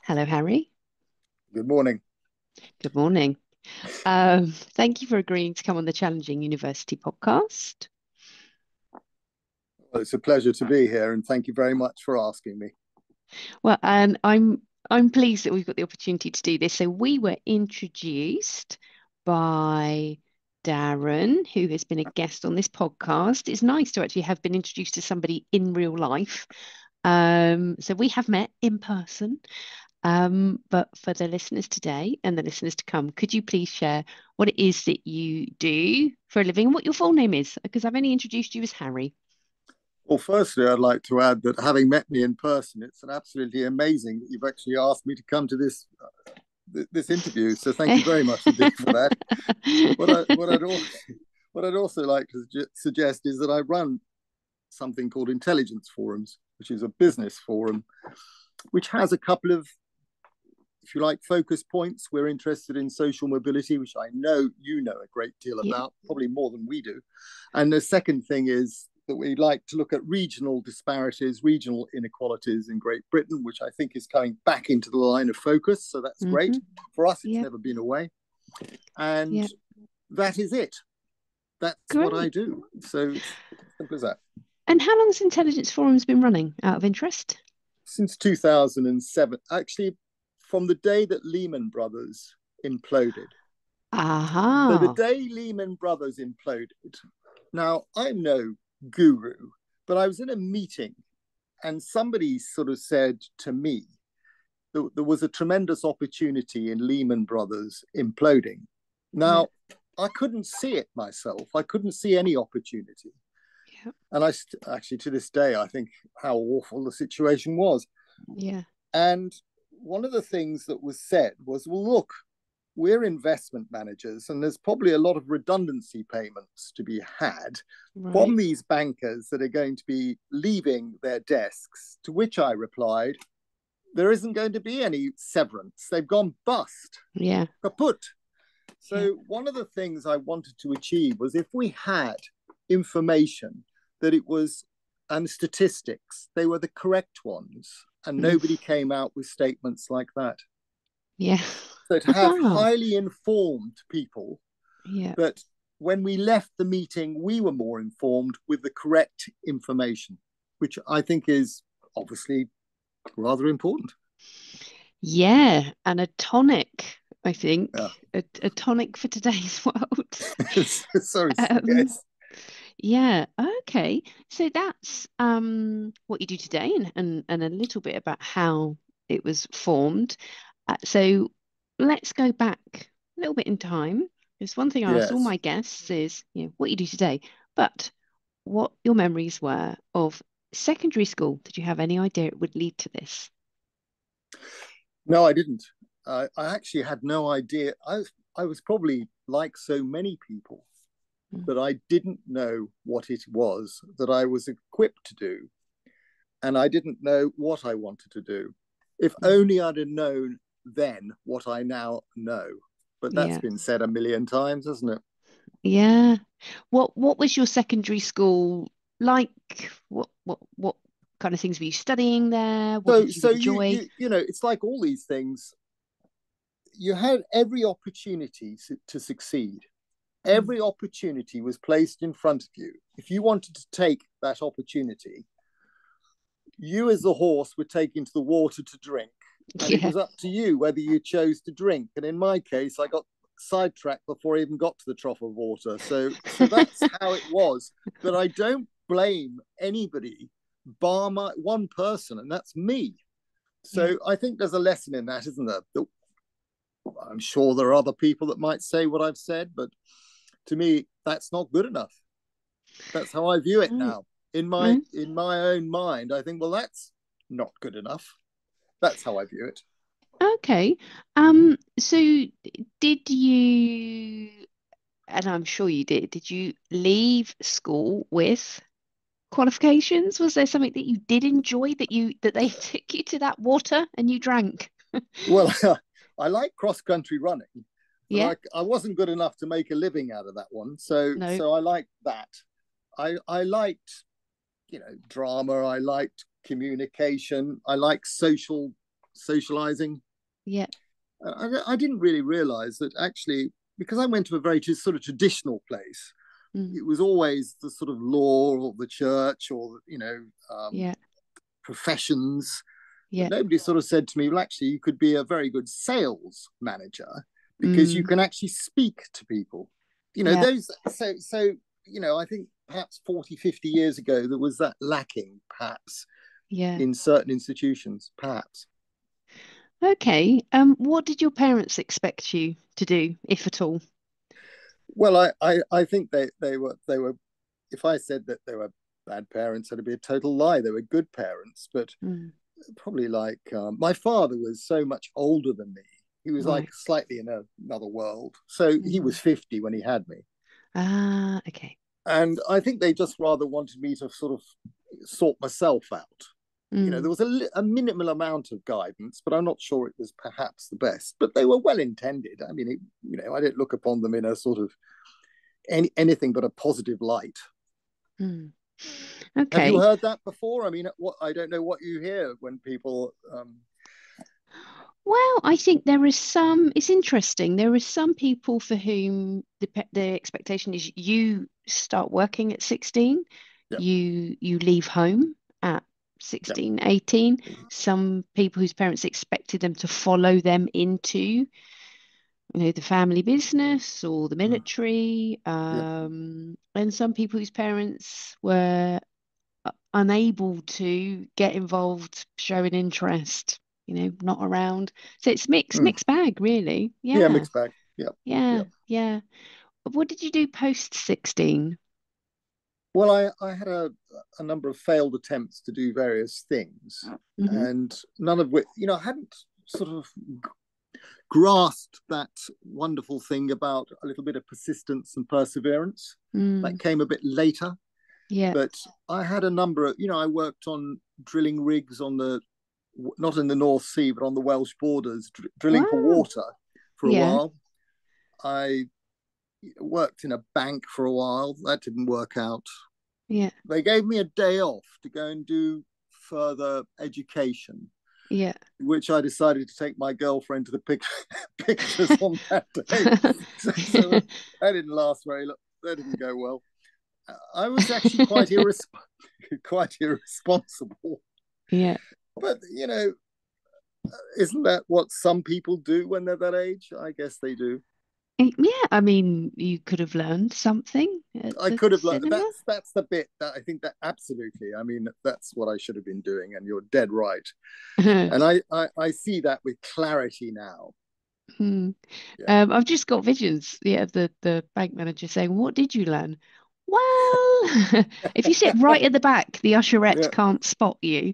Hello, Harry. Good morning. Good morning. Thank you for agreeing to come on the Challenging University podcast. Well, it's a pleasure to be here, and thank you very much for asking me. Well, and I'm pleased that we've got the opportunity to do this. So we were introduced by Darren, who has been a guest on this podcast. It's nice to actually have been introduced to somebody in real life. So we have met in person. But for the listeners today and the listeners to come, could you please share what it is that you do for a living and what your full name is? Because I've only introduced you as Harry. Well, firstly, I'd like to add that having met me in person, it's an absolutely amazing that you've actually asked me to come to this interview. So thank you very much indeed for that. What I what I'd also like to suggest is that I run something called Intelligence Forums, which is a business forum, which has a couple of, if you like, focus points. We're interested in social mobility, which I know you know a great deal Yeah. about, probably more than we do. And the second thing is that we like to look at regional disparities, regional inequalities in Great Britain, which I think is coming back into the line of focus. So that's great. For us, it's Yeah. never been away. And Yeah. that is it. That's what I Great. do. So simple as that. And how long has Intelligence Forum's been running out of interest? Since 2007, actually, from the day that Lehman Brothers imploded. So the Aha. day Lehman Brothers imploded, now I'm no guru, but I was in a meeting and somebody sort of said to me that there was a tremendous opportunity in Lehman Brothers imploding. Yeah. Now, I couldn't see it myself. I couldn't see any opportunity. Yeah. And actually, to this day, I think how awful the situation was. Yeah. And one of the things that was said was, well, look, we're investment managers, and there's probably a lot of redundancy payments to be had from Right. these bankers that are going to be leaving their desks. To which I replied, there isn't going to be any severance. They've gone bust, Yeah. kaput. Yeah. So one of the things I wanted to achieve was if we had information that it was, and statistics, they were the correct ones, and Mm. nobody came out with statements like that. Yeah. So to have Ah. highly informed people Yeah. that when we left the meeting, we were more informed with the correct information, which I think is obviously rather important. Yeah. And a tonic, I Yeah. think, a tonic for today's world. Sorry, Um, yes. Yeah, okay. So that's what you do today and a little bit about how it was formed. So let's go back a little bit in time. There's one thing I asked all Yes. my guests is, what you do today, but what your memories were of secondary school. Did you have any idea it would lead to this? No, I didn't. I actually had no idea. I was probably like so many people Mm. that I didn't know what it was that I was equipped to do. And I didn't know what I wanted to do. If Mm. only I'd have known then what I now know. But that's Yeah. been said a million times, hasn't it? Yeah. What was your secondary school like? What kind of things were you studying there? What So, did you so you enjoy? you you know, it's like all these things. You had every opportunity to succeed. Mm. Every opportunity was placed in front of you. If you wanted to take that opportunity, you as the horse were taken to the water to drink, and it Yeah. was up to you whether you chose to drink. And in my case, I got sidetracked before I even got to the trough of water. So that's how it was. But I don't blame anybody bar my one person, and that's me. Yeah. So I think there's a lesson in that, isn't there? I'm sure there are other people that might say what I've said, but to me, that's not good enough. That's how I view it Mm. now. In my Mm. in my own mind, I think, well, that's not good enough. That's how I view it. Okay. So did you, and I'm sure you did you leave school with qualifications? Was there something that you did enjoy that they took you to that water and you drank? Well, I like cross country running, but Yeah. I wasn't good enough to make a living out of that one. So No. so I liked that. I liked drama. I liked communication. I like socializing. Yeah. I didn't really realize that actually, because I went to a very sort of traditional place, Mm. it was always the sort of law or the church or, Yeah. professions. But Yeah. nobody sort of said to me, well, actually, you could be a very good sales manager because you Mm. can actually speak to people. Yeah. Those, so, I think perhaps 40, 50 years ago, there was that lacking, perhaps, Yeah. in certain institutions, perhaps. Okay. What did your parents expect you to do, if at all? Well, I think they were. If I said that they were bad parents, that'd be a total lie. They were good parents, but Mm. probably like my father was so much older than me. He was like Right. slightly in another world. So he was Mm. 50 when he had me. Ah, okay. And I think they just rather wanted me to sort of sort myself out. There Mm. was a minimal amount of guidance, but I'm not sure it was perhaps the best. But they were well intended. I mean, I didn't look upon them in a sort of anything but a positive light. Mm. Have you Okay. heard that before? I mean, I don't know what you hear when people. Well, I think there is some, it's interesting. There are some people for whom the expectation is you start working at 16, Yeah, you leave home at yeah, 16, 18. Some people whose parents expected them to follow them into, the family business or the military. yeah. And some people whose parents were unable to get involved, show an interest, not around. So it's Mm. mixed bag, really. Yeah, Yeah, mixed bag. Yeah, yeah, yeah. yeah. What did you do post 16? Well, I had a number of failed attempts to do various things, Mm-hmm. and none of which, I hadn't sort of grasped that wonderful thing about a little bit of persistence and perseverance. That Mm, came a bit later, yeah. but I had a number of, I worked on drilling rigs on not in the North Sea, but on the Welsh borders, drilling for Wow. water for a Yeah, while. I worked in a bank for a while. That didn't work out. yeah, They gave me a day off to go and do further education, yeah. which I decided to take my girlfriend to the pictures on that day. So that didn't last very long. That didn't go well. I was actually quite irresponsible. Yeah. But isn't that what some people do when they're that age? I guess they do. Yeah, I mean, you could have learned something at I the could have learned. cinema. That's the bit that I think that absolutely. I mean, that's what I should have been doing, and you're dead right. And I see that with clarity now. Hmm. Yeah, I've just got visions, yeah, of the bank manager saying, "What did you learn?" Well, if you sit right at the back, the usherette yeah. can't spot you.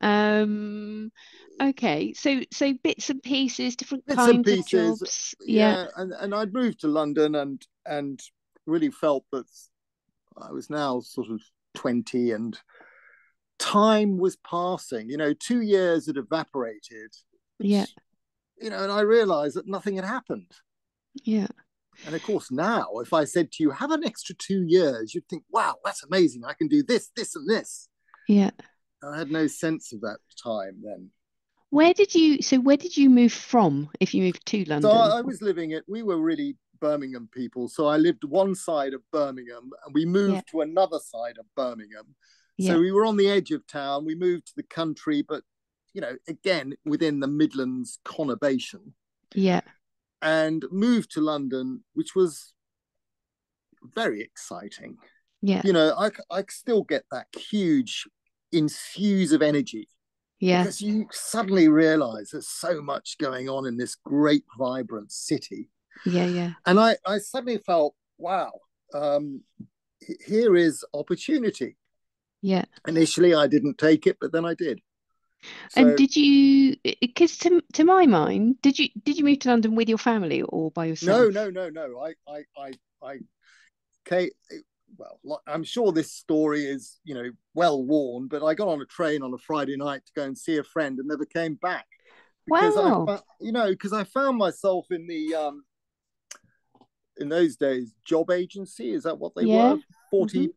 Um, okay, so bits and pieces, different Bits and kinds of pieces. jobs. Yeah, Yeah, and I'd moved to London and really felt that I was now sort of 20 and time was passing. 2 years had evaporated, but yeah, and I realized that nothing had happened. yeah, And of course, now, if I said to you, have an extra 2 years, you'd think, wow, that's amazing. I can do this, this, and this. yeah. I had no sense of that time then. Where did you move from if you moved to So London? I was we were really Birmingham people. So I lived one side of Birmingham and we Yeah, moved to another side of Birmingham. yeah, So we were on the edge of town. We moved to the country, but, again, within the Midlands conurbation, yeah, and moved to London, which was very exciting. yeah, I still get that huge infuse of energy yeah, because you suddenly realize there's so much going on in this great, vibrant city. yeah, yeah, And I suddenly felt, wow, um, here is opportunity. yeah. Initially, I didn't take it, but then I did. And So did you, because to my mind, did you move to London with your family or by no, yourself? no, no, no. I came. Well, I'm sure this story is, well worn, but I got on a train on a Friday night to go and see a friend and never came back because Wow. because I found myself in those days job agency. Is that what they Yeah. were? Hmm. 40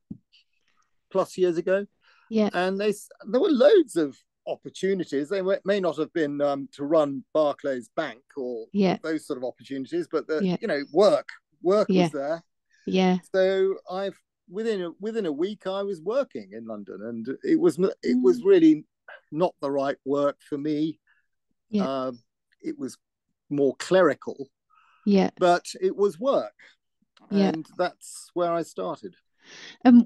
plus years ago, Yeah. and there were loads of opportunities. They may not have been to run Barclays Bank or Yeah. those sort of opportunities, but Yeah. work Yeah. was there. Yeah. So within a week I was working in London, and it was Mm. really not the right work for me. Yeah. It was more clerical, Yeah. but it was work, Yeah. and that's where I started.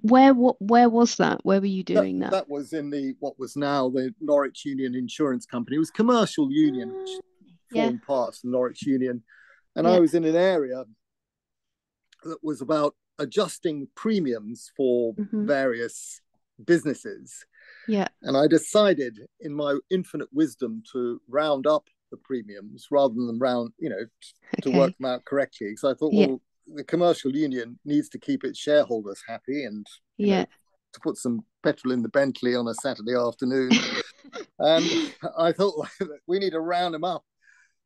Where was that? Where were you That doing that? that was in the what was now the Norwich Union Insurance Company. It was commercial union, which Uh, yeah. formed part of the Norwich Union, and I Yeah. was in an area that was about adjusting premiums for Hmm. various businesses. Yeah. And I decided, in my infinite wisdom, to round up the premiums rather than to work Okay. them out correctly. Because I thought, Yeah. well, the commercial union needs to keep its shareholders happy, and Yeah. to put some petrol in the Bentley on a Saturday afternoon. And I thought, we need to round them up,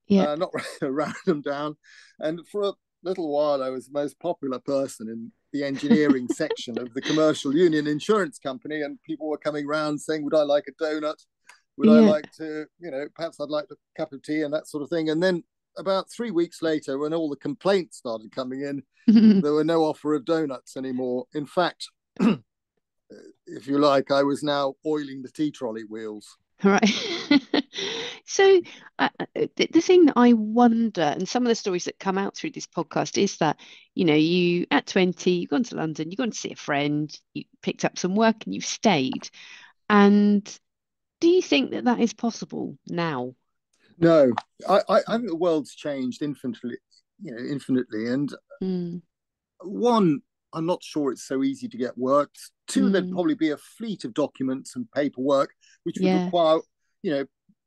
Yeah. not round them down. And for a little while, I was the most popular person in the engineering section of the commercial union insurance company, and people were coming round saying, would I like a donut? Would I Yeah. like to, perhaps I'd like a cup of tea and that sort of thing. And then about 3 weeks later, when all the complaints started coming in, there were no offer of donuts anymore. In fact, if you like, I was now oiling the tea trolley wheels. Right. So, the thing that I wonder, and some of the stories that come out through this podcast, is that, you at 20, you've gone to London, you've gone to see a friend, you picked up some work and you've stayed. And do you think that that is possible now? No, I think the world's changed infinitely. And Mm, one, I'm not sure it's so easy to get work. Two, there'd mm, probably be a fleet of documents and paperwork, which would yeah, require,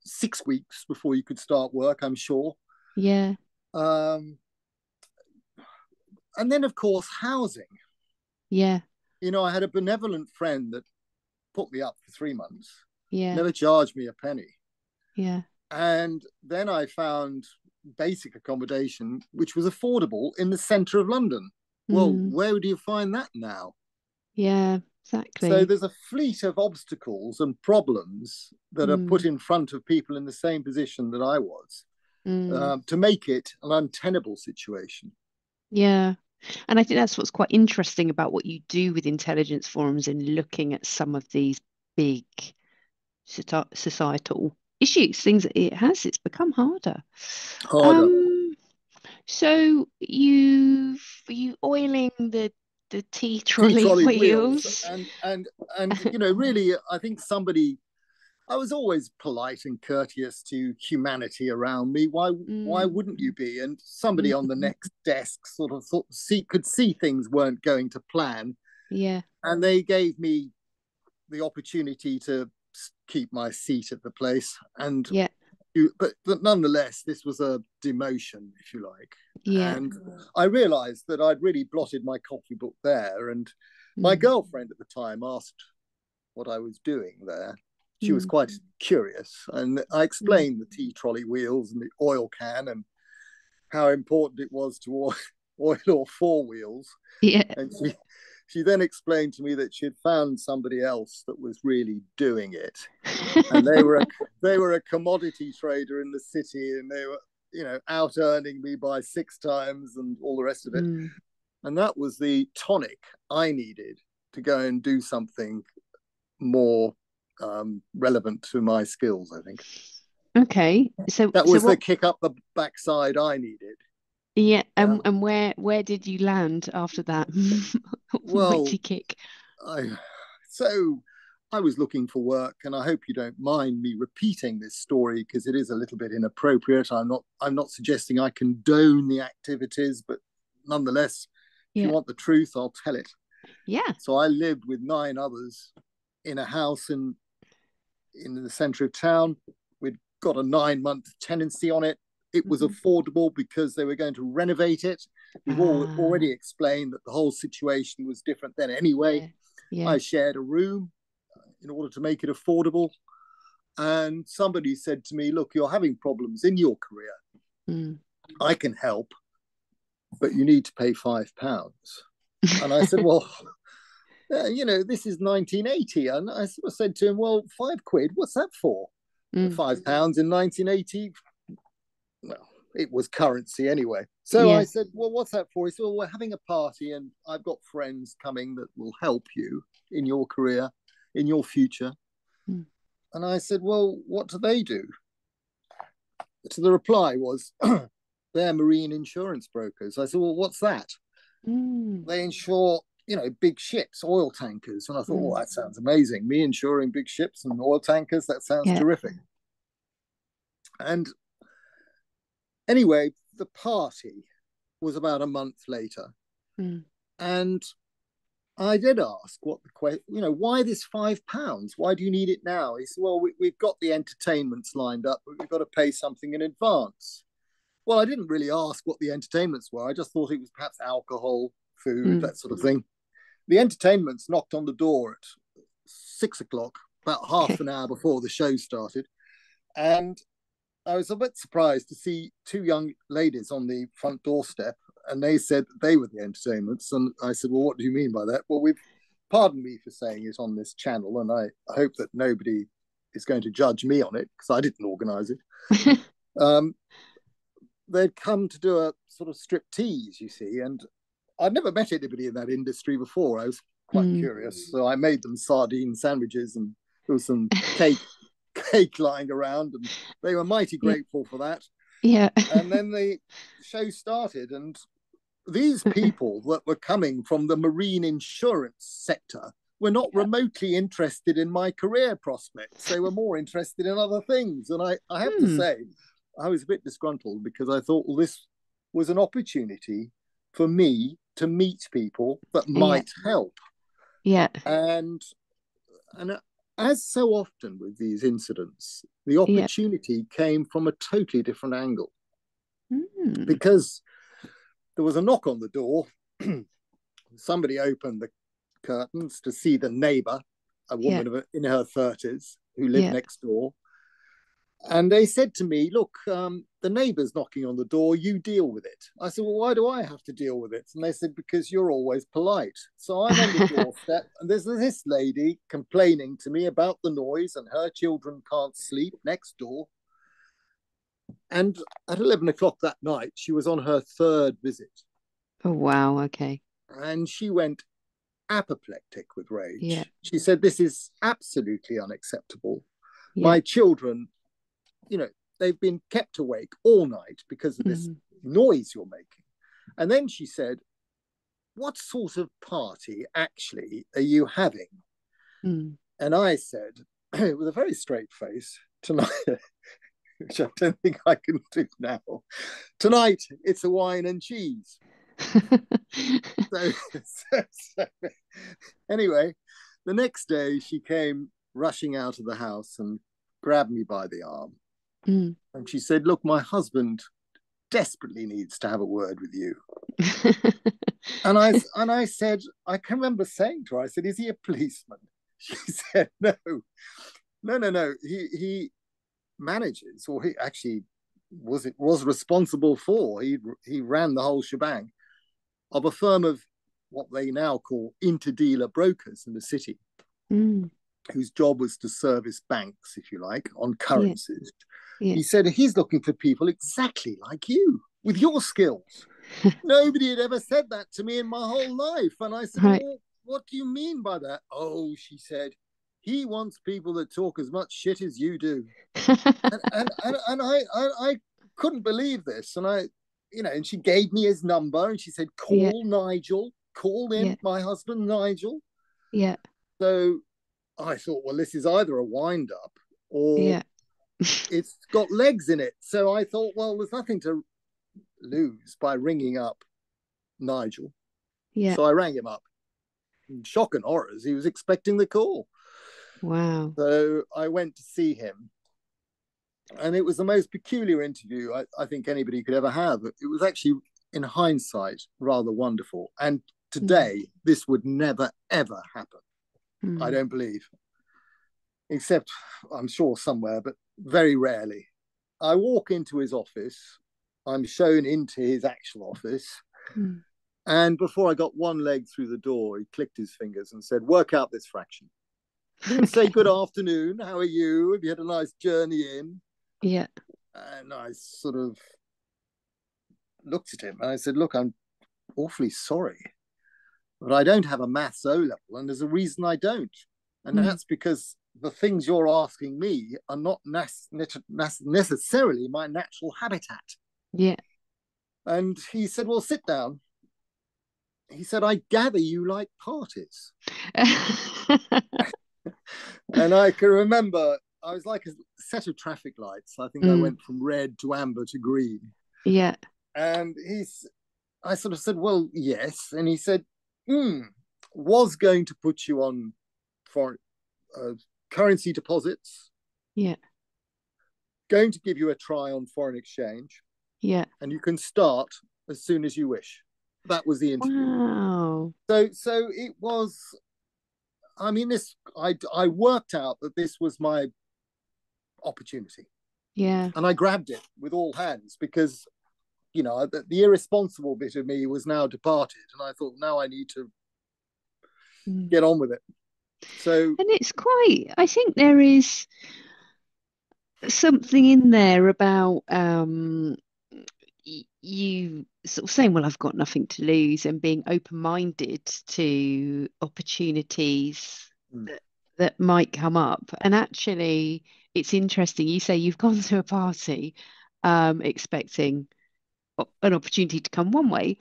6 weeks before you could start work, I'm sure. yeah, Um, and then, of course, housing. yeah, I had a benevolent friend that put me up for 3 months, yeah, never charged me a penny. yeah. And then I found basic accommodation, which was affordable in the centre of London. Well, Mm, where do you find that now? yeah, So exactly. there's a fleet of obstacles and problems that are put Mm, in front of people in the same position that I was, mm, to make it an untenable situation. yeah. And I think that's what's quite interesting about what you do with intelligence forums in looking at some of these big societal issues, things that it's become harder. Harder. Um, so you oiling the tea Tea trolley trolley wheels, wheels. and really, I think somebody. I was always polite and courteous to humanity around me. Why Mm, wouldn't you be? And somebody on the mm, next desk sort of could see things weren't going to plan, yeah, and they gave me the opportunity to keep my seat at the place. And yeah, but nonetheless, this was a demotion, if you like. yeah. And I realised that I'd really blotted my copybook there. And my Mm, girlfriend at the time asked what I was doing there. She was mm, quite curious, and I mm. explained the tea trolley wheels and the oil can and how important it was to oil all four wheels. Yeah. And she then explained to me that she had found somebody else that was really doing it, and they were a commodity trader in the city, and they were out earning me by 6 times and all the rest of it. Mm. And that was the tonic I needed to go and do something more relevant to my skills, I think. Okay. So That so was the what kick up the backside I needed. yeah, Yeah. and where did you land after that Well, mighty kick? I so I was looking for work, and I hope you don't mind me repeating this story because it is a little bit inappropriate. I'm not suggesting I condone the activities, but nonetheless, if you Yeah. want the truth, I'll tell it. Yeah. So I lived with 9 others in a house in the centre of town. We'd got a 9-month tenancy on it. It was Hmm. affordable because they were going to renovate it. We've Ah, already explained that the whole situation was different then anyway. yeah. Yeah. I shared a room in order to make it affordable. And somebody said to me, look, you're having problems in your career. Mm. I can help, but you need to pay £5. And I said, well, this is 1980. And I sort of said to him, well, £5, what's that for? £5 in 1980. Well, it was currency anyway. So I said, well, what's that for? He said, well, we're having a party and I've got friends coming that will help you in your career, in your future. And I said, well, what do they do? So the reply was, they're marine insurance brokers. I said, well, what's that? They insure, big ships, oil tankers. And I thought, oh, that sounds amazing. Me insuring big ships and oil tankers, that sounds terrific. And anyway, the party was about a month later. And I did ask what the question, why this £5? Why do you need it now? He said, well, we've got the entertainments lined up, but we've got to pay something in advance. Well, I didn't really ask what the entertainments were. I just thought it was perhaps alcohol, food, that sort of thing. The entertainments knocked on the door at 6 o'clock, about half an hour before the show started. And I was a bit surprised to see two young ladies on the front doorstep, and they said they were the entertainments. And I said, well, what do you mean by that? Well, pardon me for saying it on this channel, and I hope that nobody is going to judge me on it, because I didn't organise it. They'd come to do a sort of striptease, you see, and I'd never met anybody in that industry before. I was quite curious. So I made them sardine sandwiches, and there was some cake lying around, and they were mighty grateful for that. And then the show started, and these people that were coming from the marine insurance sector were not remotely interested in my career prospects. They were more interested in other things. And I have to say, I was a bit disgruntled, because I thought, well, this was an opportunity for me to meet people that might help. And as so often with these incidents, the opportunity came from a totally different angle. Because there was a knock on the door. Somebody opened the curtains to see the neighbour, a woman in her 30s who lived next door. And they said to me, look, the neighbour's knocking on the door, you deal with it. I said, well, why do I have to deal with it? And they said, because you're always polite. So I'm on the doorstep, and there's this lady complaining to me about the noise, and her children can't sleep next door. And at 11 o'clock that night, she was on her third visit. Oh, wow. Okay. And she went apoplectic with rage. She said, this is absolutely unacceptable. My children, they've been kept awake all night because of this noise you're making. And then she said, what sort of party actually are you having? And I said, with a very straight face, tonight, which I don't think I can do now, tonight it's a wine and cheese. so anyway, the next day she came rushing out of the house and grabbed me by the arm. And she said, look, my husband desperately needs to have a word with you. and I said, I can remember saying to her, I said, is he a policeman? She said, no. He manages, or he actually was responsible for, he ran the whole shebang of a firm of what they now call interdealer brokers in the city, whose job was to service banks, if you like, on currencies. He said he's looking for people exactly like you, with your skills. Nobody had ever said that to me in my whole life. And I said, well, what do you mean by that? Oh, she said, he wants people that talk as much shit as you do. and I couldn't believe this. And and she gave me his number, and she said, call Nigel, call him, my husband, Nigel. So I thought, well, this is either a wind up or it's got legs in it. So I thought, well, there's nothing to lose by ringing up Nigel. So I rang him up. Shock and horrors, he was expecting the call. Wow. So I went to see him. And it was the most peculiar interview I think anybody could ever have. It was actually, in hindsight, rather wonderful. And today, this would never, ever happen. I don't believe. Except, I'm sure somewhere, but very rarely. I walk into his office. I'm shown into his actual office. And before I got one leg through the door, he clicked his fingers and said, "Work out this fraction." Didn't say Okay. good afternoon, how are you? Have you had a nice journey in? Yeah. And I sort of looked at him and I said, "Look, I'm awfully sorry, but I don't have a maths O level, and there's a reason I don't. And Mm. that's because the things you're asking me are not necessarily my natural habitat." Yeah. And he said, "Well, sit down." He said, "I gather you like parties." And I can remember I was like a set of traffic lights. I think I Mm. went from red to amber to green. Yeah. And I sort of said, "Well, yes." And he said, "Was going to put you on foreign uh, currency deposits, Yeah. going to give you a try on foreign exchange, Yeah. and you can start as soon as you wish." That was the interview. Wow. So it was. I mean, I worked out that this was my opportunity, Yeah. and I grabbed it with all hands because the irresponsible bit of me was now departed, and I thought now I need to Mm. get on with it. So And it's quite, I think there is something in there about you sort of saying, well, I've got nothing to lose, and being open-minded to opportunities mm, that might come up. And actually, it's interesting. You say you've gone to a party expecting an opportunity to come one way,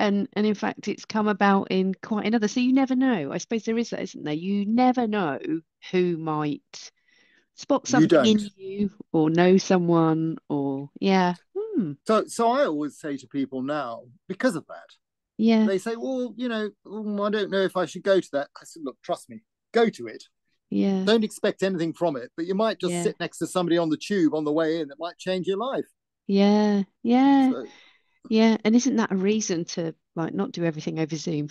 and in fact, it's come about in quite another. So you never know. I suppose there is that, isn't there? You never know who might spot you something don't. in you or know someone or yeah. Hmm. So I always say to people now, because of that, Yeah. they say, "Well, I don't know if I should go to that." I said, "Look, trust me, go to it. Yeah. Don't expect anything from it, but you might just Yeah. sit next to somebody on the tube on the way in that might change your life." Yeah. Yeah. So, Yeah. And isn't that a reason to like not do everything over Zoom?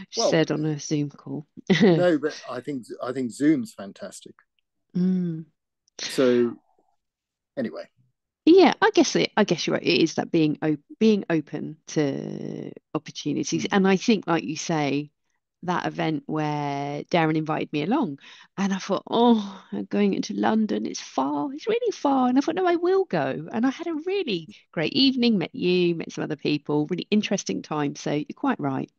She well, said on a Zoom call. no, but I think Zoom's fantastic. Mm. So anyway, Yeah, I guess you're right. It is that being open to opportunities. mm, And I think, like you say, that event where Darren invited me along, and I thought, oh, I'm going into London, it's far, it's really far. And I thought, no, I will go. And I had a really great evening, met you, met some other people, really interesting time. So you're quite right.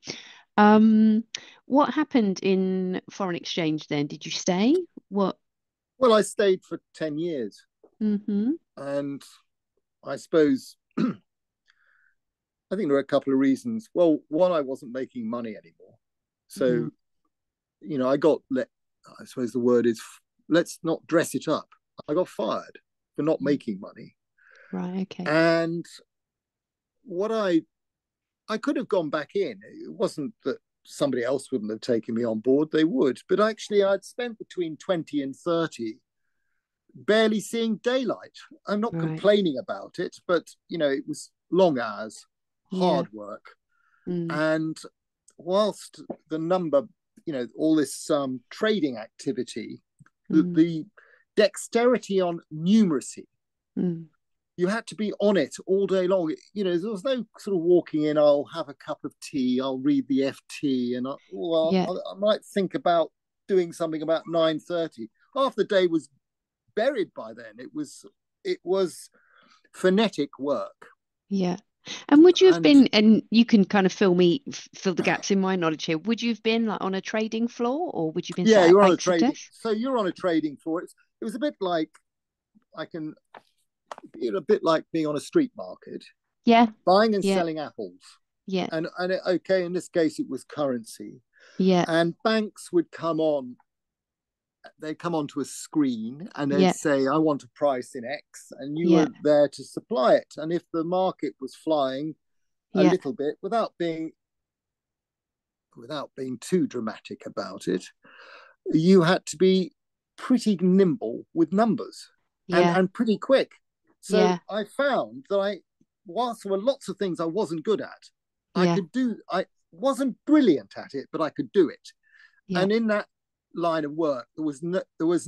Um, what happened in foreign exchange then? Did you stay? What? well, I stayed for 10 years, Mm-hmm. and I suppose I think there are a couple of reasons. Well, one, I wasn't making money anymore, Mm-hmm. so I got let. I suppose the word is, let's not dress it up. I got fired for not making money, Right, okay. and what I could have gone back in. It wasn't that somebody else wouldn't have taken me on board; they would. But actually, I'd spent between 20 and 30 barely seeing daylight. I'm not Right. complaining about it, but it was long hours, Yeah. hard work, Mm, and whilst the number, all this trading activity, mm, the dexterity on numeracy, mm. you had to be on it all day long. There was no sort of walking in, I'll have a cup of tea, I'll read the FT, and Yeah. I might think about doing something about 9:30. Half the day was buried by then. It was phonetic work. Yeah. And would you have And been, and you can kind of fill the gaps in my knowledge here. Would you have been like on a trading floor or would you have been yeah, sat at you're on a banks of trading. desk? So you're on a trading floor. It was a bit like I can, a bit like being on a street market, Yeah. buying and Yeah. selling apples. Yeah. Okay, in this case, it was currency, Yeah. and banks would come on. They'd come onto a screen and they'd Yeah. say, "I want a price in X," and you Yeah. were there to supply it. And if the market was flying a Yeah. little bit, without being too dramatic about it, you had to be pretty nimble with numbers and Yeah. and pretty quick. So Yeah. I found that whilst there were lots of things I wasn't good at, I Yeah. could do. I wasn't brilliant at it, but I could do it. Yeah. And in that line of work, there was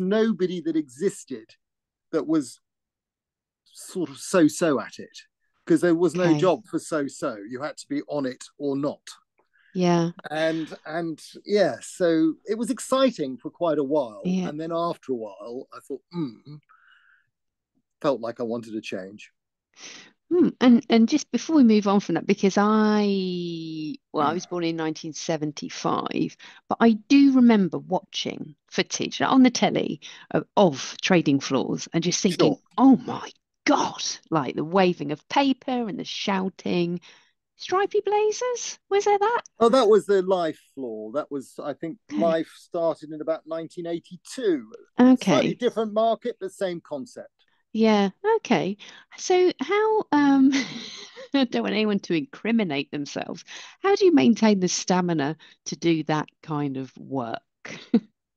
nobody that existed that was sort of so at it. because there was no Okay. job for so-so. You had to be on it or not. Yeah. And yeah, so it was exciting for quite a while. Yeah. And then after a while, I thought, felt like I wanted to change. And just before we move on from that, because I was born in 1975, but I do remember watching footage on the telly of trading floors and just thinking, Sure. oh my God, like the waving of paper and the shouting. Stripy blazers? Was there that? Oh, that was the Life floor. That was, I think, Okay. Life started in about 1982. Slightly Okay. different market, but same concept. Yeah. Okay. So how I don't want anyone to incriminate themselves. How do you maintain the stamina to do that kind of work?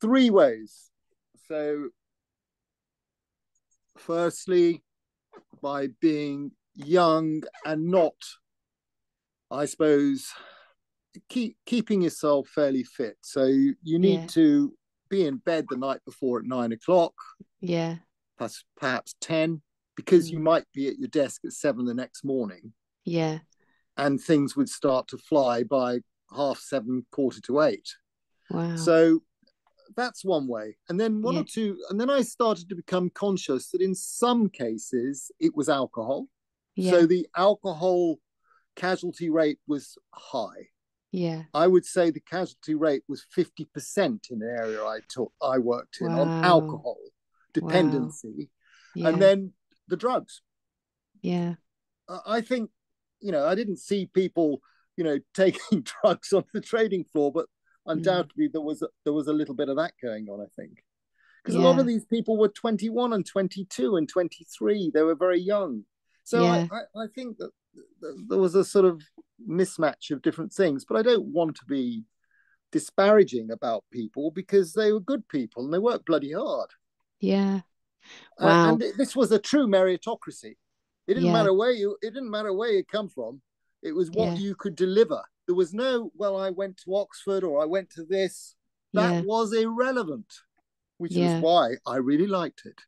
Three ways. So, firstly, by being young and not, I suppose, keeping yourself fairly fit. So you need Yeah. to be in bed the night before at 9 o'clock, Yeah. perhaps 10, because you Mm. might be at your desk at 7 the next morning, Yeah. and things would start to fly by half 7, quarter to 8. Wow. So that's one way. And then one or Yeah. two, and then I started to become conscious that in some cases it was alcohol. So Yeah. the alcohol casualty rate was high. Yeah. I would say the casualty rate was 50% in the area I worked in on Wow. alcohol Wow. dependency, and Yeah. then the drugs. Yeah. I think, I didn't see people, taking drugs on the trading floor, but Mm. undoubtedly there was a little bit of that going on. I think because a lot of Yeah. these people were 21 and 22 and 23. They were very young, so I Yeah. I, I think that there was a sort of mismatch of different things. But I don't want to be disparaging about people because they were good people and they worked bloody hard. Yeah. Wow. And this was a true meritocracy. Yeah. It didn't matter where you come from. It was what Yeah. you could deliver. There was no, well, I went to Oxford or I went to this. That Yeah. was irrelevant, which was Yeah. why I really liked it.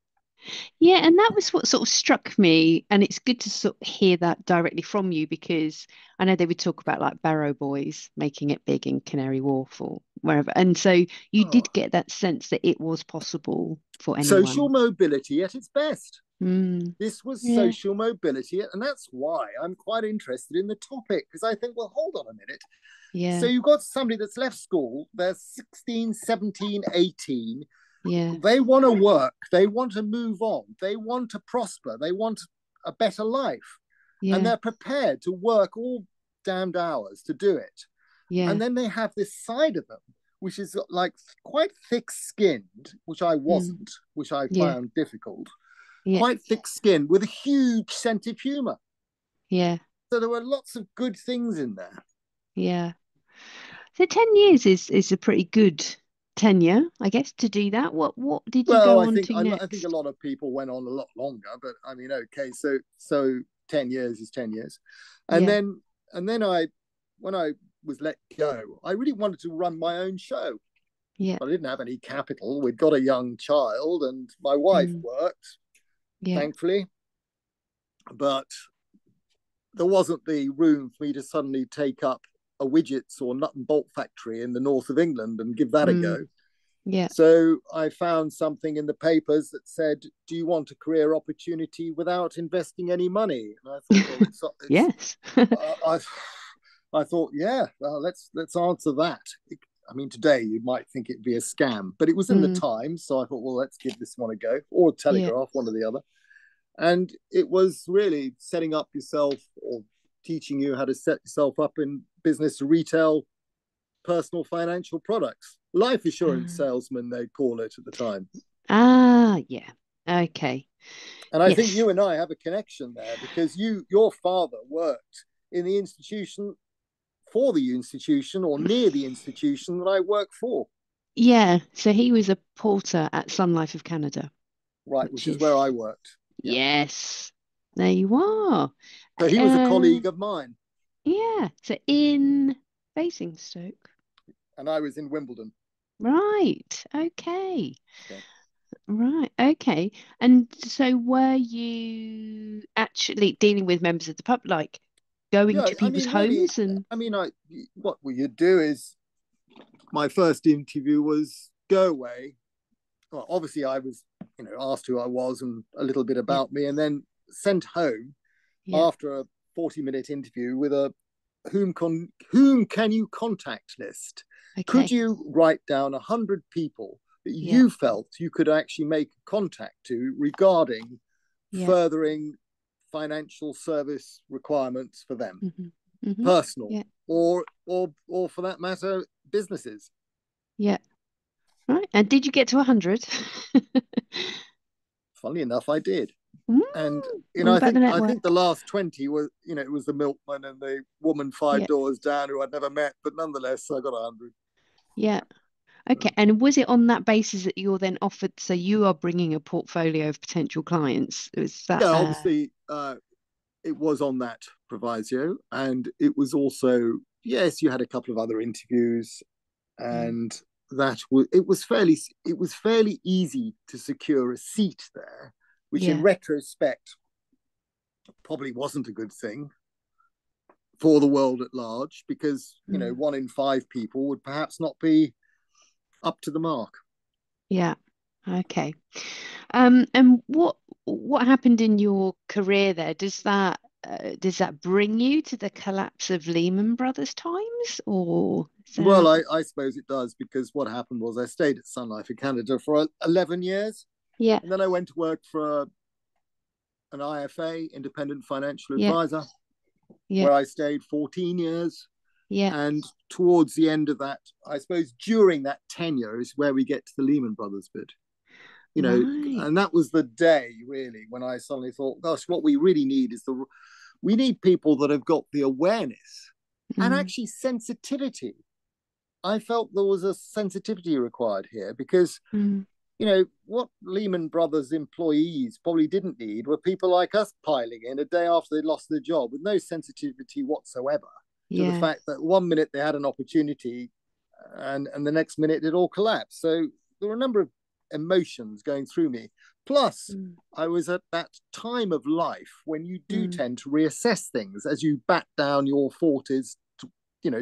Yeah, and that was what sort of struck me. And it's good to sort of hear that directly from you because I know they would talk about like Barrow Boys making it big in Canary Wharf or wherever. And so you Oh, did get that sense that it was possible for social anyone. mobility at its best. Mm, This was yeah, social mobility, and that's why I'm quite interested in the topic because I think, well, hold on a minute. So yeah, you've got somebody that's left school, they're 16, 17, 18. yeah, They want to work, they want to move on, they want to prosper, they want a better life, and yeah, they're prepared to work all damned hours to do it. yeah, And then they have this side of them, which is like quite thick skinned, which I mm, wasn't, which I yeah, found difficult, yeah, quite thick skinned with a huge sense of humor. yeah, So there were lots of good things in there. yeah. So 10 years is a pretty good tenure, I guess, to do that. What did you Well, go I on think to I think a next? lot of people went on a lot longer, but I mean, okay, so 10 years is 10 years, and Yeah, then I when I was let go, I really wanted to run my own show, yeah, but I didn't have any capital. We'd got a young child, and my wife mm, worked, yeah, thankfully, but there wasn't the room for me to suddenly take up a widgets or nut and bolt factory in the north of England and give that a mm, go. yeah, So I found something in the papers that said, "Do you want a career opportunity without investing any money?" And I thought, well, it's yes, I I thought, yeah, well, let's answer that. I mean, today you might think it'd be a scam, but it was in the mm, Times, so I thought, well, let's give this one a go, or yeah, Telegraph, one or the other. And it was really setting up yourself or teaching you how to set yourself up in business, retail, personal financial products. Life assurance uh, salesman, they call it at the time. yeah, okay, And I think yes, you and I have a connection there because your father worked in the institution for the institution or near the institution that I work for, yeah. So he was a porter at Sun Life of Canada, right, which which is where is I worked. Yeah. yes, there you are. So he was a Uh, colleague of mine yeah. So in Basingstoke, and I was in Wimbledon. right? Okay. Yeah. Right. Okay. And so were you actually dealing with members of the public, like going Yeah, to I people's mean, really, homes and I mean, what you do is my first interview was go away. Well, obviously, I was, asked who I was and a little bit yeah, about me, and then sent home yeah, after a 40-minute interview with a whom can you contact list. Could okay, you write down 100 people that yeah, you felt you could actually make contact to regarding yeah, furthering financial service requirements for them, hmm hmm personal yeah, or for that matter, businesses? yeah. Right. And did you get to 100? Funnily enough, I did. Mm, And all I about the think network. the last 20 was, it was the milkman and the woman five Yeah, doors down who I'd never met, but nonetheless I got 100. yeah. Okay. And was it on that basis that you're then offered? So you are bringing a portfolio of potential clients. Was that? Yeah, obviously, it was on that proviso, and it was also, yes, you had a couple of other interviews, Mm, and it was fairly easy to secure a seat there, which in yeah, retrospect probably wasn't a good thing for the world at large, because mm, 1 in 5 people would perhaps not be up to the mark. yeah. Okay. And what happened in your career there? Does that bring you to the collapse of Lehman Brothers times, or is Well, there? I suppose it does, because what happened was I stayed at Sun Life in Canada for 11 years, Yeah, and then I went to work for an IFA, independent financial yeah, advisor, yeah, where I stayed 14 years. yeah. And towards the end of that, I suppose during that tenure is where we get to the Lehman Brothers bit. Right. And that was the day really when I suddenly thought, gosh, what we really need is we need people that have got the awareness and Mm, actually sensitivity. I felt there was a sensitivity required here, because mm, what Lehman Brothers employees probably didn't need were people like us piling in a day after they'd lost their job with no sensitivity whatsoever to the yeah. fact that 1 minute they had an opportunity, and the next minute it all collapsed. So there were a number of emotions going through me. Plus, Mm, I was at that time of life when you do mm, tend to reassess things as you bat down your 40s,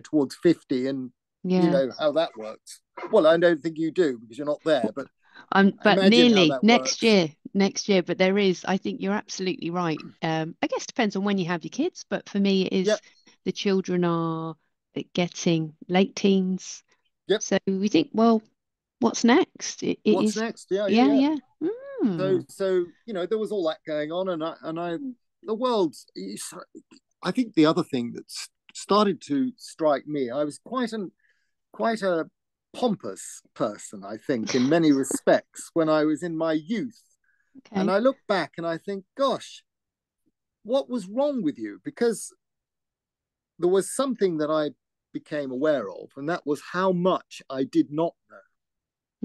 towards 50, and you yeah. know how that works. Well, I don't think you do because you're not there, but But imagine how nearly that works. next year. But there is, I think you're absolutely right. I guess it depends on when you have your kids, but for me, it is Yep, the children are getting late teens. yep. So we think, well, what's next? It What's is, next? Yeah, yeah, yeah, yeah. yeah. So, Mm. so there was all that going on, the world. I think the other thing that started to strike me, I was quite a pompous person, I think, in many respects when I was in my youth. And Okay. I look back and I think, gosh, what was wrong with you? Because there was something that I became aware of, and that was how much I did not know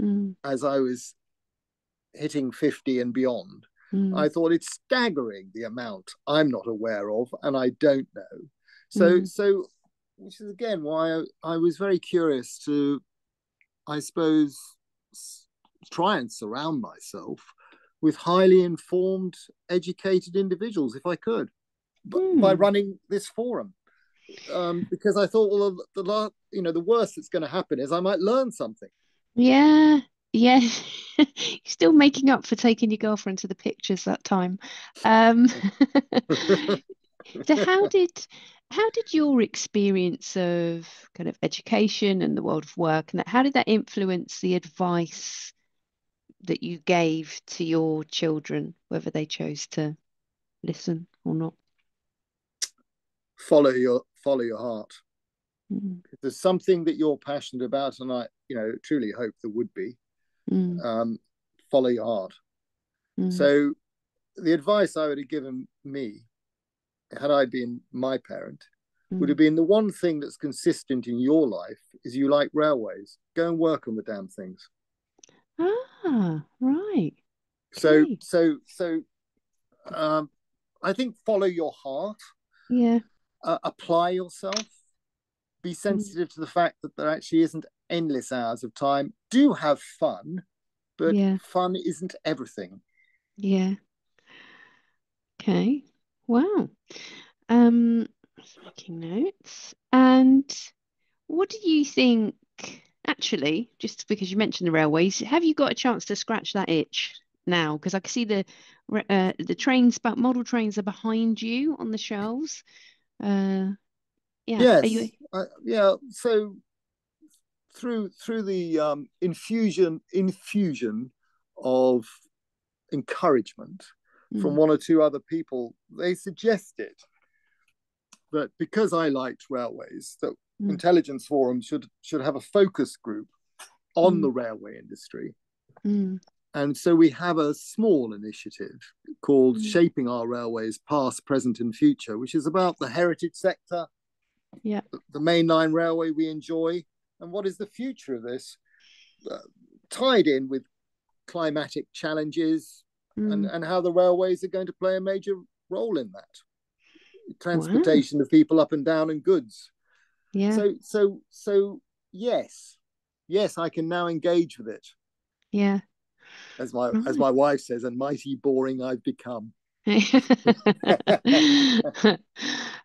Mm, as I was hitting 50 and beyond. mm, I thought it's staggering the amount I'm not aware of and I don't know. So, mm, so which is again why I was very curious to, I suppose, try and surround myself with highly informed, educated individuals if I could, but by mm. running this forum. Because I thought, well, the worst that's going to happen is I might learn something. Yeah, yeah. You're still making up for taking your girlfriend to the pictures that time. Um, so how did your experience of kind of education and the world of work and that, how did that influence the advice that you gave to your children, whether they chose to listen or not? Follow your heart. Mm, If there's something that you're passionate about, and I truly hope there would be, mm, um, follow your heart. mm, So the advice I would have given me, had I been my parent, would have mm. been the one thing that's consistent in your life is you like railways. Go and work on the damn things. Ah, right. So Okay. so so um, I think follow your heart, Yeah. apply yourself, be Mm, sensitive to the fact that there actually isn't endless hours of time. Do have fun, but yeah. fun isn't everything. Yeah. Okay. Wow. Just making notes. And what do you think, actually, just because you mentioned the railways, have you got a chance to scratch that itch now? Because I can see the trains, but model trains are behind you on the shelves. Uh, yeah. Are you? Yes, yeah. So through the infusion of encouragement from Mm, one or two other people, they suggested that because I liked railways, that mm, Intelligence Forum should have a focus group on the mm, railway industry. mm, And so we have a small initiative called mm. Shaping Our Railways Past, Present, and Future, which is about the heritage sector, Yeah. the mainline railway we enjoy, and what is the future of this, uh, tied in with climatic challenges Mm. and how the railways are going to play a major role in that Wow. transportation of people up and down and goods. Yeah. So yes, I can now engage with it, Yeah. as Right. my wife says, and mighty boring I've become.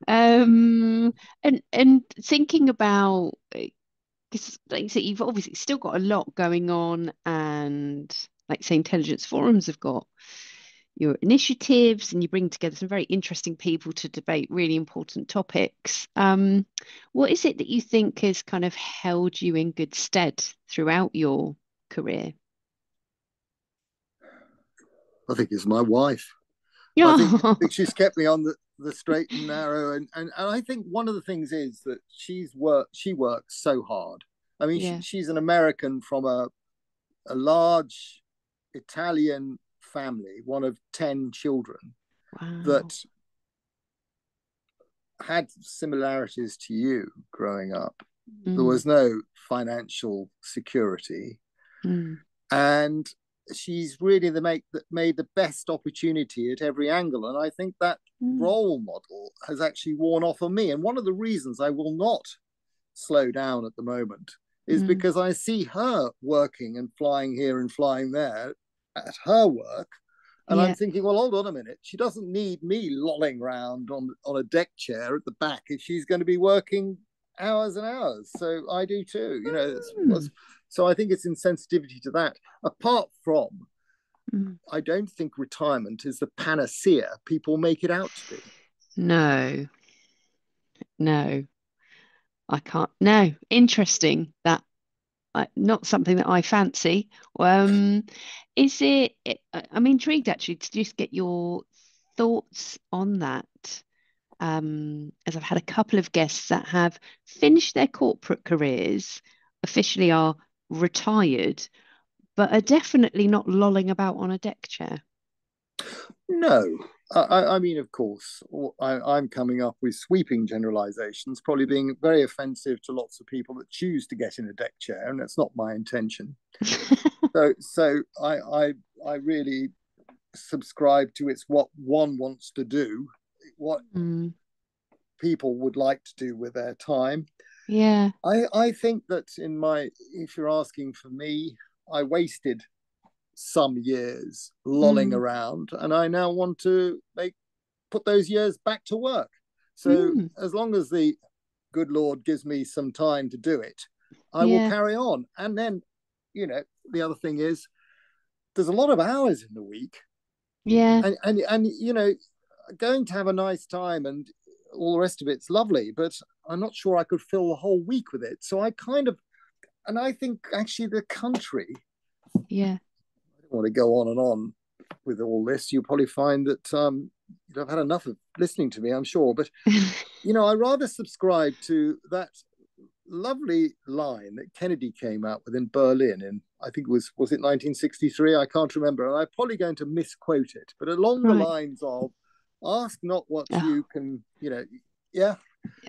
Um, and thinking about, because like you say, you've obviously still got a lot going on, and like say, intelligence forums have got your initiatives, and you bring together some very interesting people to debate really important topics. What is it that you think has kind of held you in good stead throughout your career? I think it's my wife. I think Oh, she's kept me on the straight and narrow, and I think one of the things is that she works so hard. I mean, yeah. she's an American from a large Italian family, one of 10 children, Wow. that had similarities to you growing up. There Mm, was no financial security, mm, and she's really made the best opportunity at every angle. And I think that mm, role model has actually worn off on me. And one of the reasons I will not slow down at the moment is mm, because I see her working and flying here and flying there at her work. And I'm yeah. thinking, well, hold on a minute. She doesn't need me lolling around on a deck chair at the back if she's going to be working hours and hours. So I do too. Mm, So I think it's insensitivity to that. Apart from, mm. I don't think retirement is the panacea people make it out to be. No, no, I can't. No, interesting. That not something that I fancy. Is it? I'm intrigued actually to just get your thoughts on that. As I've had a couple of guests that have finished their corporate careers, officially are retired, but are definitely not lolling about on a deck chair. No, I mean, of course, I'm coming up with sweeping generalizations, probably being very offensive to lots of people that choose to get in a deck chair, and that's not my intention. So I really subscribe to it's what one wants to do, what Mm, people would like to do with their time. yeah, I think that if you're asking for me, I wasted some years lolling mm, around, and I now want to put those years back to work. So mm, as long as the good Lord gives me some time to do it, I will yeah, carry on. And then, the other thing is there's a lot of hours in the week, yeah, and going to have a nice time and all the rest of it's lovely, but I'm not sure I could fill the whole week with it. So I kind of, and I think actually the country, yeah. I don't want to go on and on with all this. You'll probably find that I've had enough of listening to me, I'm sure. But I rather subscribe to that lovely line that Kennedy came out with in Berlin in, I think was it 1963? I can't remember, and I'm probably going to misquote it, but along the Right. lines of, "Ask not what you Oh, can," yeah.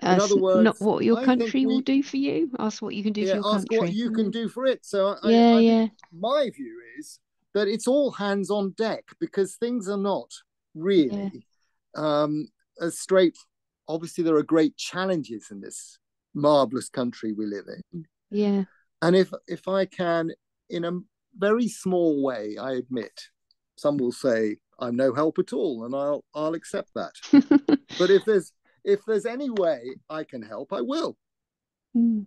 In that's other not words, what your I think country will do for you. Ask what you can do for yeah, your ask what country. you can Yeah, do for it. So yeah, I think yeah. my view is that it's all hands on deck because things are not Yeah. really as straight. Obviously, there are great challenges in this marvelous country we live in, Yeah. and if I can, in a very small way, I admit, some will say I'm no help at all, and I'll accept that. But if there's any way I can help, I will.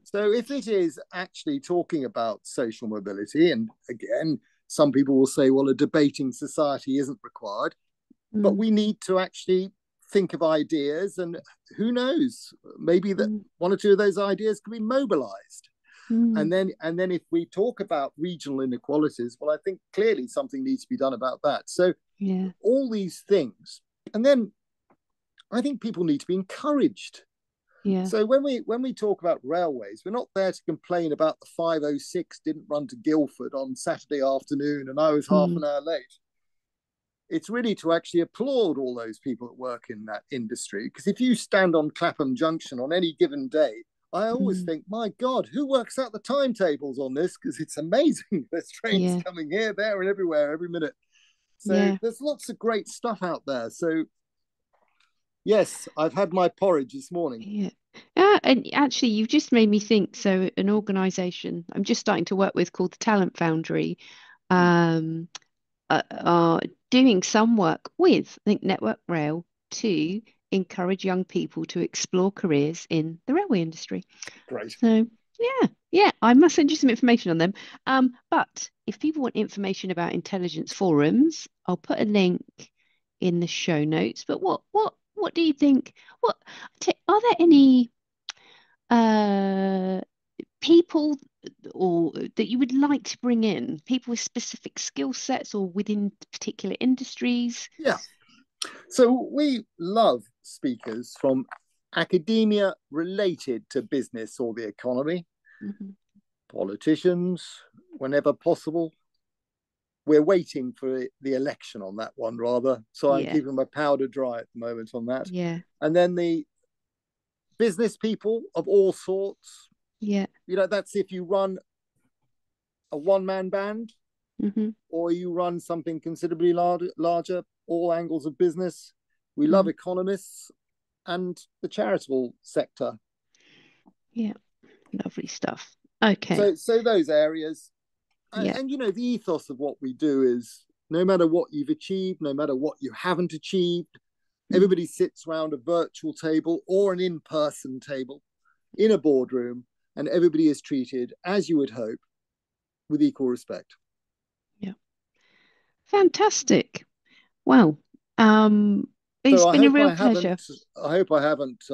So if it is actually talking about social mobility, and again, some people will say, well, a debating society isn't required, but we need to actually think of ideas, and who knows, maybe that one or two of those ideas can be mobilized. And then if we talk about regional inequalities, well, I think clearly something needs to be done about that. So all these things. And then I think people need to be encouraged. So when we talk about railways, we're not there to complain about the 506 didn't run to Guildford on Saturday afternoon and I was half an hour late. It's really to actually applaud all those people that work in that industry. Because if you stand on Clapham Junction on any given day, I always think, my God, who works out the timetables on this? Because it's amazing. There's trains coming here, there, and everywhere every minute. So there's lots of great stuff out there. So yes, I've had my porridge this morning. And actually, you've just made me think. So an organisation I'm just starting to work with called the Talent Foundry are doing some work with, I think, Network Rail to encourage young people to explore careers in the railway industry. Great. So yeah, I must send you some information on them. But if people want information about intelligence forums, I'll put a link in the show notes. But what do you think? Are there any people or that you would like to bring in, people with specific skill sets or within particular industries? Yeah. So we love speakers from academia related to business or the economy, politicians, whenever possible. We're waiting for the election on that one, rather. So I'm keeping my powder dry at the moment on that. And then the business people of all sorts. That's if you run a one-man band or you run something considerably larger, all angles of business. We love economists and the charitable sector. Lovely stuff. Okay. So those areas. And the ethos of what we do is no matter what you've achieved, no matter what you haven't achieved, everybody sits around a virtual table or an in-person table in a boardroom, and everybody is treated, as you would hope, with equal respect. Fantastic. Well, it's been a real pleasure. I hope I haven't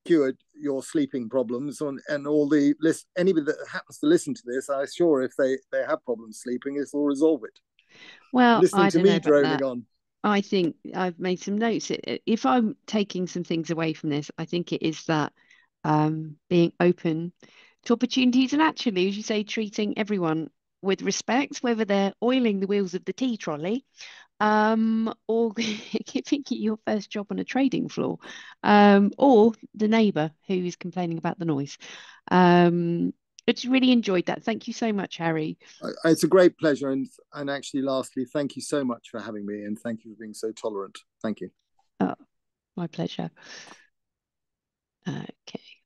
cured your sleeping problems and all the anybody that happens to listen to this. I'm sure if they have problems sleeping, this will resolve it. Well, listening to me droning on. I think I've made some notes. If I'm taking some things away from this, I think it is that being open to opportunities and actually, as you say, treating everyone with respect, whether they're oiling the wheels of the tea trolley or giving you your first job on a trading floor, or the neighbour who is complaining about the noise. I just really enjoyed that. Thank you so much, Harry. It's a great pleasure. And actually, lastly, thank you so much for having me, and thank you for being so tolerant. Thank you. Oh, my pleasure. Okay.